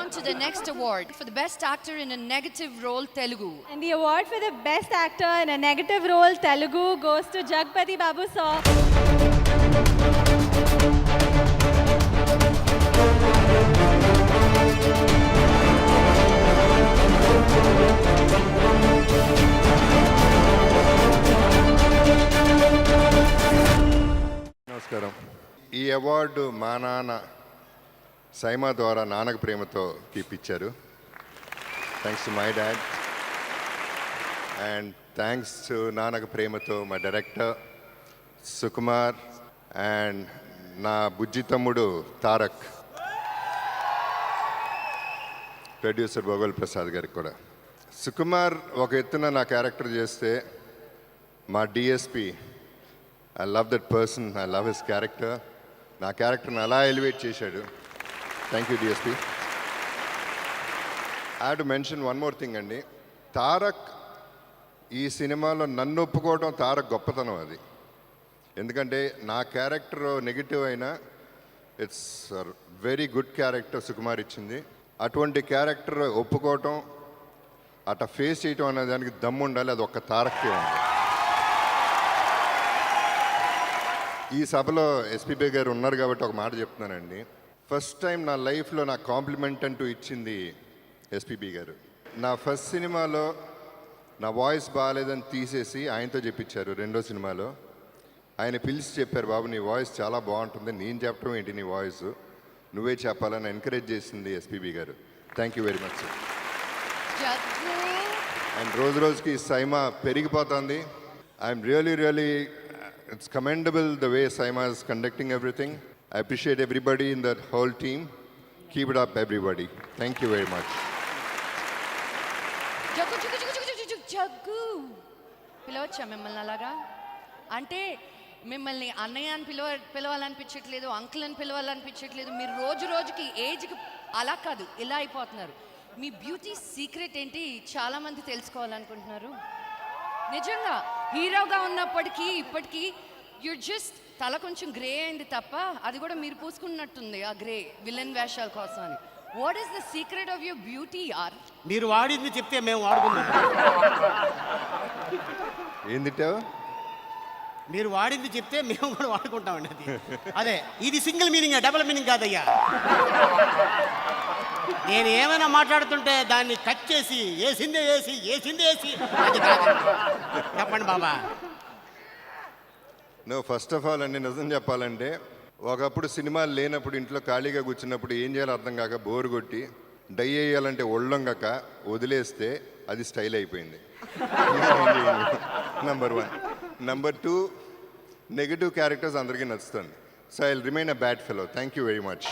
on to the next award for the best actor in a negative role Telugu. And the award for the best actor in a negative role Telugu goes to Jagapati Babu sir. నమస్కారం. ఈ award మా నాన్న సైమా ద్వారా నాన్నకు ప్రేమతో ఇప్పించారు. Thanks to my dad and thanks to Nannaku Prematho మా director Sukumar and నా బుజ్జి తమ్ముడు Tarak, producer భగవల్ Prasad గారికి కూడా. సుకుమార్ ఒక ఎత్తున నా క్యారెక్టర్ చేస్తే మా DSP, I love that person, I love his character. నా క్యారెక్టర్ని అలా ఎలివేట్ చేశాడు. Thank you DSP. I have to mention one more thing అండి. తారక్ ఈ సినిమాలో నన్ను ఒప్పుకోవడం తారక్ గొప్పతనం అది. ఎందుకంటే నా క్యారెక్టర్ నెగిటివ్ అయినా it's very good character Sukumar ఇచ్చింది. అటువంటి క్యారెక్టర్ ఒప్పుకోవటం, అట్లా ఫేస్ చేయటం అనే దానికి దమ్ము ఉండాలి. అది ఒక్క తారక్కే ఉంది. ఈ సభలో ఎస్పీబీ గారు ఉన్నారు కాబట్టి ఒక మాట చెప్తున్నానండి. ఫస్ట్ టైం నా లైఫ్లో నా కాంప్లిమెంట్ అంటూ ఇచ్చింది ఎస్పీబీ గారు. నా ఫస్ట్ సినిమాలో నా వాయిస్ బాగాలేదని తీసేసి ఆయనతో చెప్పించారు. రెండో సినిమాలో ఆయన పిలిచి చెప్పారు, బాబు నీ వాయిస్ చాలా బాగుంటుంది, నేను చెప్పడం ఏంటి, నీ వాయిస్ నువ్వే చెప్పాలని ఎంకరేజ్ చేసింది ఎస్పీబీ గారు. Thank you very much sir. And రోజు రోజుకి సైమా పెరిగిపోతుంది. I'm really it's commendable the way Siima is conducting everything. I appreciate everybody in that whole team. Keep it up everybody. Thank you very much. Jaggu పిలవచ్చా మిమ్మల్ని అలాగా? అంటే మిమ్మల్ని అన్నయ్య అని పిలవాలనిపించట్లేదు, అంకుల్ అని పిలవాలనిపించట్లేదు. మీరు రోజు రోజుకి ఏజ్కి అలా కాదు, ఇలా అయిపోతున్నారు. మీ బ్యూటీ సీక్రెట్ ఏంటి చాలామంది తెలుసుకోవాలనుకుంటున్నారు. నిజంగా హీరోగా ఉన్నప్పటికీ ఇప్పటికీ యూర్ జస్ట్ తల కొంచెం గ్రే అయింది తప్ప, అది కూడా మీరు పూసుకున్నట్టుంది ఆ గ్రే విలన్ వేషాల కోసం అని. What is the secret of your beauty యార్? మీరు వాడింది చెప్తే మేము వాడుకుందాం. ఏందిటావు? మీరు వాడింది చెప్తే మేము కూడా వాడుకుంటామండి. అది అదే, ఇది సింగిల్ మీనింగ్, డబుల్ మీనింగ్ కాదయ్యా. నేను ఏమైనా మాట్లాడుతుంటే దాన్ని కట్ చేసి వేసిందే వేసి అది కాదు. చెప్పండి బాబా. నువ్వు ఫస్ట్ ఆఫ్ ఆల్ అండి, నిజం చెప్పాలంటే ఒకప్పుడు సినిమాలు లేనప్పుడు ఇంట్లో ఖాళీగా కూర్చున్నప్పుడు ఏం చేయాలో అర్థం కాక బోరు కొట్టి డై వేయాలంటే ఒళ్ళొంగక వదిలేస్తే అది స్టైల్ అయిపోయింది. నంబర్ 1. నంబర్ 2, నెగిటివ్ క్యారెక్టర్స్ అందరికీ నచ్చుతుంది. So I will remain a bad fellow. Thank you very much.